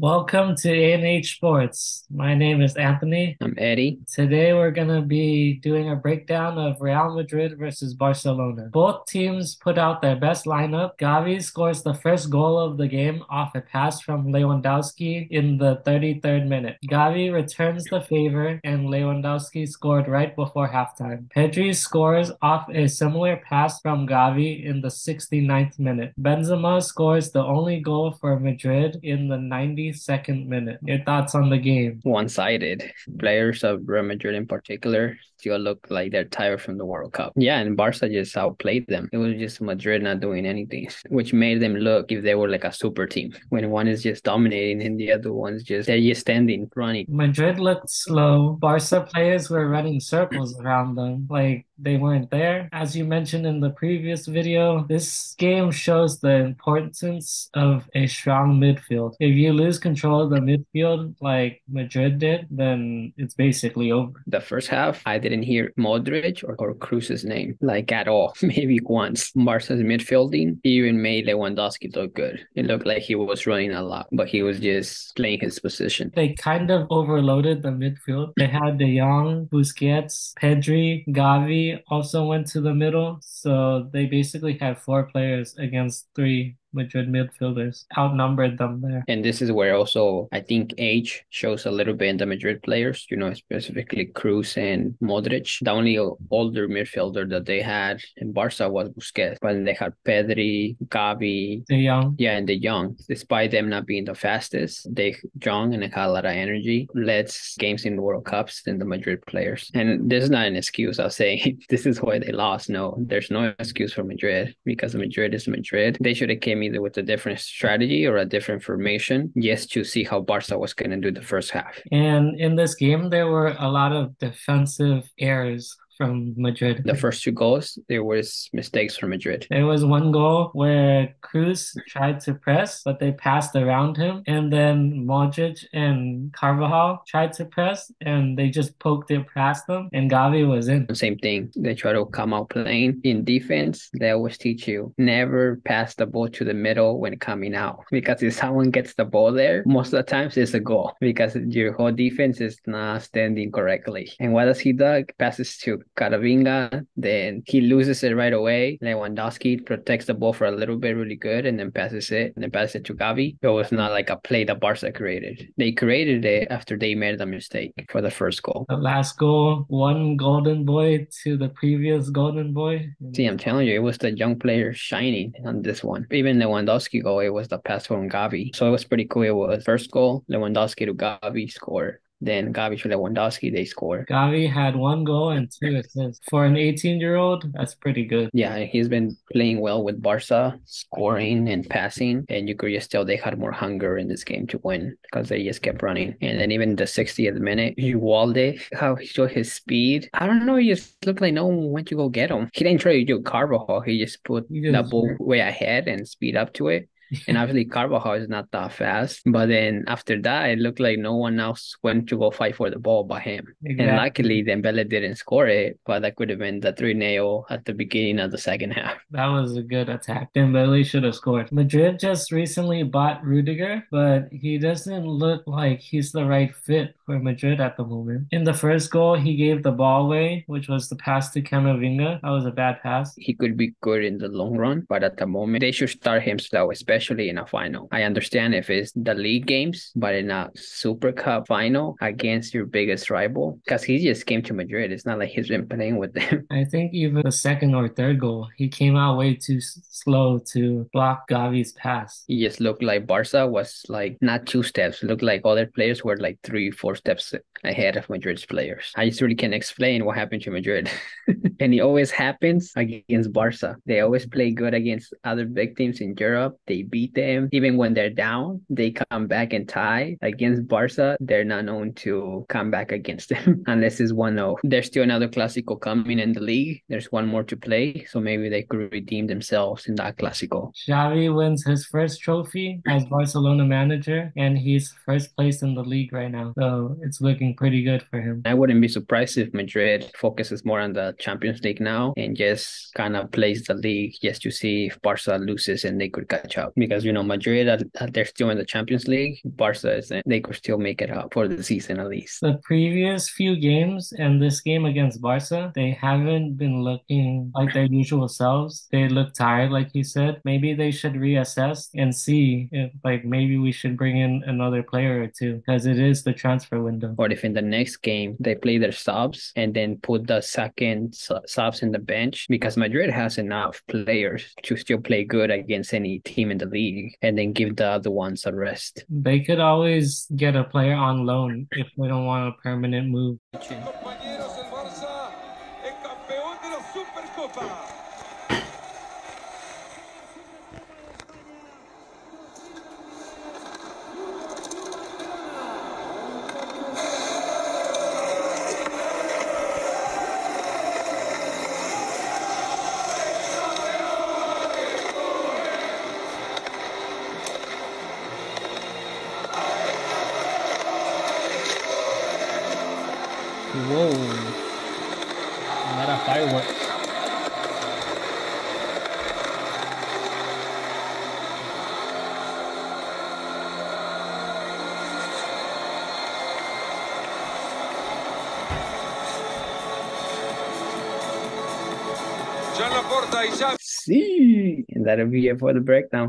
Welcome to A&H Sports. My name is Anthony. I'm Eddie. Today we're going to be doing a breakdown of Real Madrid versus Barcelona. Both teams put out their best lineup. Gavi scores the first goal of the game off a pass from Lewandowski in the 33rd minute. Gavi returns the favor and Lewandowski scored right before halftime. Pedri scores off a similar pass from Gavi in the 69th minute. Benzema scores the only goal for Madrid in the 92nd minute. Your thoughts on the game? One-sided. Players of Real Madrid in particular still look like they're tired from the World Cup. Yeah, and Barca just outplayed them. It was just Madrid not doing anything, which made them look if they were like a super team. When one is just dominating and the other one's they're just standing, running. Madrid looked slow. Barca players were running circles around them, like they weren't there. As you mentioned in the previous video, this game shows the importance of a strong midfield. If you lose control of the midfield like Madrid did, then it's basically over. The first half, I didn't hear Modric or Cruz's name, like at all. Maybe once. Barca's midfielding even made Lewandowski look good. It looked like he was running a lot, but he was just playing his position. They kind of overloaded the midfield. They had De Jong, Busquets, Pedri, Gavi also went to the middle. So they basically had four players against three Madrid midfielders, outnumbered them there. And this is where also I think age shows a little bit in the Madrid players, specifically Cruz and Modric. The only older midfielder that they had in Barca was Busquets, but then they had Pedri, Gavi, De Jong. yeah, and the young. Despite them not being the fastest, they young and they had a lot of energy, led games in the World Cups than the Madrid players. And this is not an excuse. I'll say this is why they lost. No, there's no excuse for Madrid because Madrid is Madrid. They should have came either with a different strategy or a different formation just to see how Barca was going to do the first half. And in this game, there were a lot of defensive errors from Madrid. The first two goals, there was mistakes from Madrid. There was one goal where Cruz tried to press, but they passed around him. And then Modric and Carvajal tried to press, and they just poked it past them, and Gavi was in. Same thing. They try to come out playing. In defense, they always teach you never pass the ball to the middle when coming out. Because if someone gets the ball there, most of the times it's a goal because your whole defense is not standing correctly. And what does he do? Passes to Caravinga, then he loses it right away. Lewandowski protects the ball for a little bit really good and then passes it to Gavi. It was not like a play that Barca created. They created it after they made the mistake for the first goal. The last goal, one golden boy to the previous golden boy. See, I'm telling you, it was the young player shining on this one. Even Lewandowski goal, it was the pass from Gavi. So it was pretty cool. It was first goal, Lewandowski to Gavi scored. Then Gavi to Lewandowski, they score. Gavi had one goal and two assists. For an 18-year-old, that's pretty good. Yeah, he's been playing well with Barca, scoring and passing. And you could just tell they had more hunger in this game to win because they just kept running. And then even the 60th minute, Uvalde, how he showed his speed. I don't know, he just looked like no one went to go get him. He didn't try to do Carvajal. He just put the ball way ahead and speed up to it. And obviously Carvajal is not that fast. But then after that, it looked like no one else went to go fight for the ball but him. Exactly. And luckily Dembele didn't score it, but that could have been the 3-0 at the beginning of the second half. That was a good attack. Dembele should have scored. Madrid just recently bought Rudiger, but he doesn't look like he's the right fit for Madrid at the moment. In the first goal, he gave the ball away, which was the pass to Camavinga. That was a bad pass. He could be good in the long run, but at the moment, they should start him slow, especially in a final. I understand if it's the league games, but in a Super Cup final against your biggest rival, because he just came to Madrid. It's not like he's been playing with them. I think even the second or third goal, he came out way too slow to block Gavi's pass. He just looked like Barca was like not 2 steps. It looked like other players were like 3, 4 steps ahead of Madrid's players. I just really can't explain what happened to Madrid. And it always happens against Barca. They always play good against other big teams in Europe. They beat them. Even when they're down, they come back and tie. Against Barca, they're not known to come back against them unless it's 1-0. There's still another Clásico coming in the league. There's one more to play, so maybe they could redeem themselves in that Clásico. Xavi wins his first trophy as Barcelona manager, and he's first place in the league right now. So it's looking pretty good for him. I wouldn't be surprised if Madrid focuses more on the Champions League now and just kind of plays the league just to see if Barca loses and they could catch up. because Madrid they're still in the Champions League. Barca isn't. They could still make it up for the season at least. The previous few games and this game against Barca, they haven't been looking like their usual selves. They look tired, like you said. Maybe they should reassess and see if, like, maybe we should bring in another player or two because it is the transfer window. Or if in the next game they play their subs and then put the second subs in the bench, because Madrid has enough players to still play good against any team in the league, and then give the other ones a rest. They could always get a player on loan if they don't want a permanent move. Whoa. Not a firework. See, and that'll be it for the breakdown.